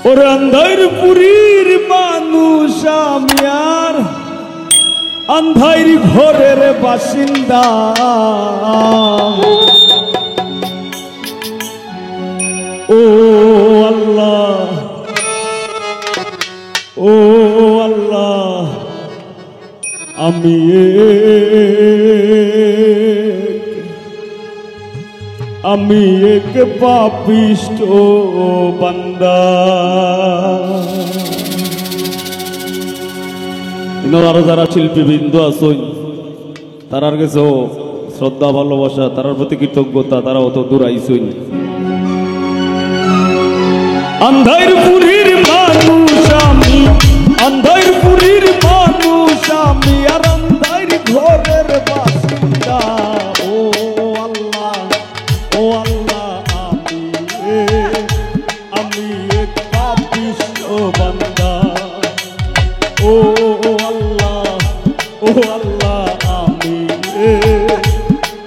ওরে আন্ধারপুরীর মানুষ আমি আর আন্ধার ঘরের বাসিন্দা। ও আল্লাহ, ও আল্লাহ, আমি এক পাপিষ্ট বান্দা। আরো যারা শিল্পীবৃন্দ আছেন তারার কাছে শ্রদ্ধা ভালোবাসা, তারার প্রতি কৃতজ্ঞতা, তারা অত দূর আইছেন। আন্ধারপুরীর মানুষ আমি, আন্ধারপুরীর মানুষ আমি আর আন্ধার ঘরের বাসিন্দা। ও আল্লাহ, ও আল্লাহ, আমি এক পাপিষ্ট বান্দা। ও আল্লাহ, ও আল্লাহ,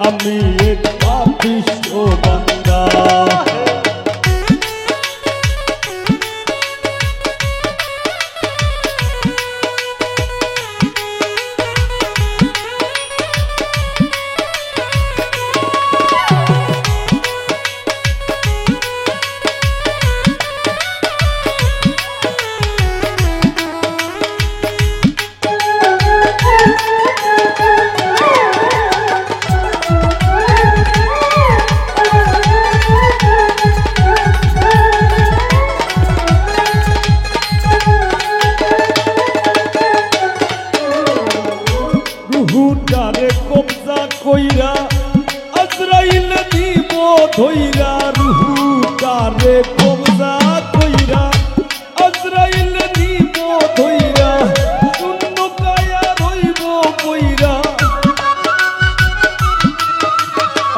আমি এক পাপিষ্ট বান্দা। রুহুটারে কবজা কইরা আজরাইল দিব ধইরা। রুহুটারে কবজা কইরা আজরাইল দিব ধইরা। শূন্য কায়া রইব কইরা,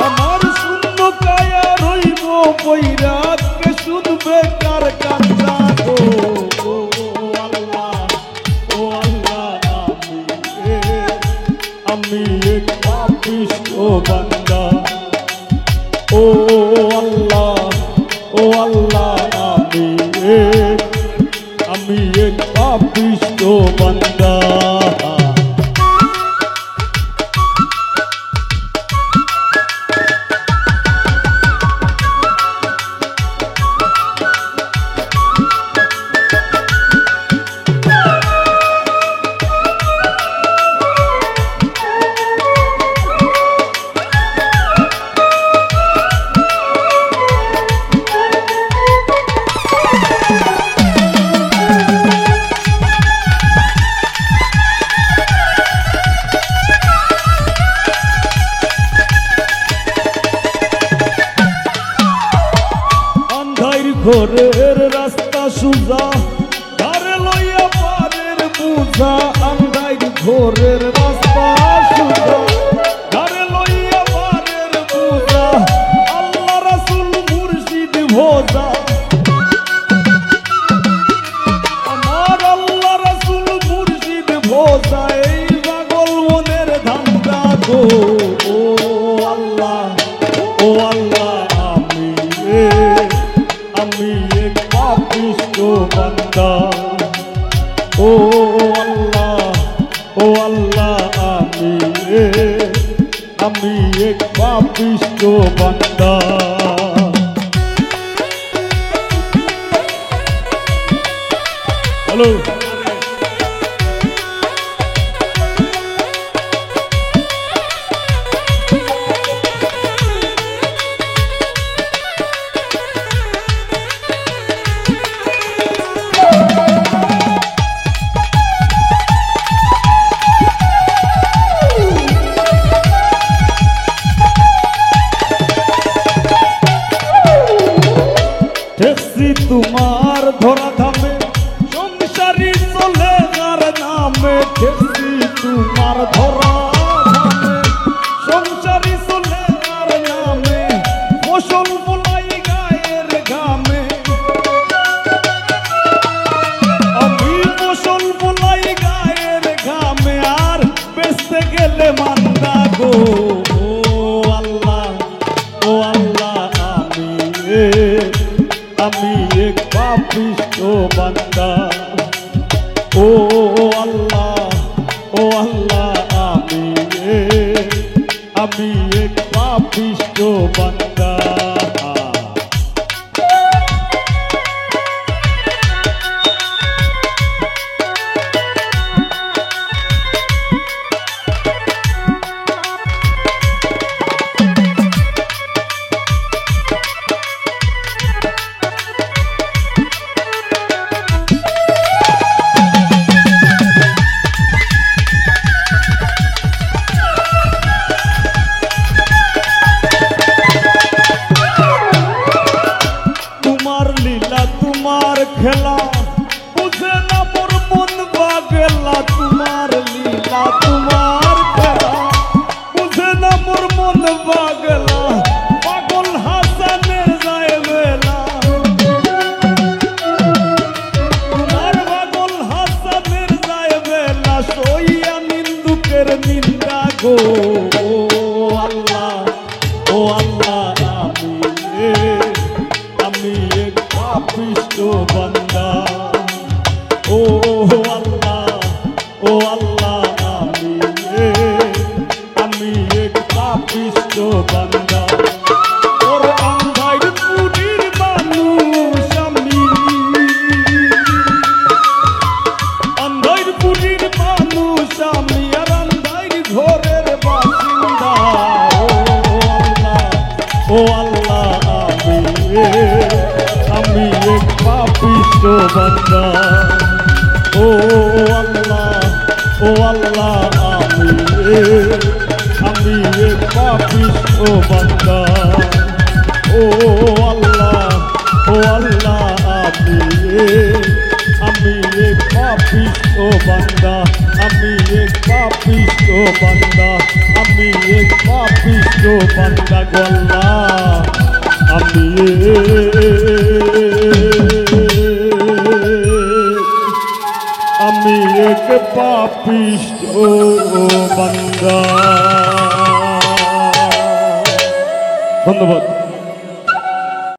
আমার শূন্য কায়া রইব কইরা। কে শুনবে কার কান্না গো? ও আল্লাহ, ও আল্লাহ, আমি এক পাপিষ্ট বান্দা। ও আল্লাহ, ও আল্লাহ, আমি এক পাপিষ্ট বান্দা। ঘরের রাস্তা সুজা, ধারে লইয়া পারের বুঝা। আন্ধার ঘরের রাস্তা সুজা, ধারে লইয়া পারের বুঝা। আল্লাহ রাসূল মুর্শিদ ভোজা, আমার আল্লাহ রাসূল মুর্শিদ ভোজা। এই পাগল মনের ধান্দা গো। ও আল্লাহ, ও আল্লাহ, আমি এক পাপিষ্ট বান্দা। ও আল্লাহ, ও আল্লাহ, আমি এক পাপিষ্ট বান্দা। হ্যালো, ঠেকছি তোমার ধরা ধামে, সংসারী চলে যার নামে। ঠেকছি তোমার ধরা ধামে, সংসারী চলে যার নামে। ফসল বোলাই গায়ের ঘামে, আমি ফসল বোলাই গায়ের ঘামে। আর বেচতে গেলে মান্দা গো। ও আল্লাহ, ও আল্লাহ, আমি এক পাপিষ্ঠ বান্দা। ও আল্লাহ, ও আল্লাহ, আমি এক পাপিষ্ঠ বান্দা। তোমার খেলা বুঝে না মোর মন পাগলা। তোমার লীলা তোমার খেলা বুঝে না মোর মন পাগলা। পাগল হাসানের যায় বেলা, তোমার পাগল হাসানের যায় বেলা। সইয়া নিন্দুকের নিন্দা গো। ও আল্লাহ, ও আল্লাহ, আমি এক পাপিষ্ঠ বান্দা। ও আল্লাহ, ও আল্লাহ, আমি এক পাপিষ্ঠ বান্দা। ওর আন্ধার পুরীর মানুষ আমি, আন্ধার পুরীর মানুষ আমি, আর আন্ধার ঘরের বাসিন্দা। ও আল্লাহ, আমি এক পাপিষ্ঠ বান্দা। ও আল্লাহ, ও আল্লাহ, আমি এক পাপিষ্ঠ বান্দা। ও আল্লাহ, ও আল্লাহ, আমি এক পাপিষ্ঠ বান্দা। আমি এক পাপিষ্ঠ বান্দা। আমি এক পাপিষ্ঠ বান্দা গল্লা। আমি এক পাপিষ্ঠ বান্দা। ধন্যবাদ।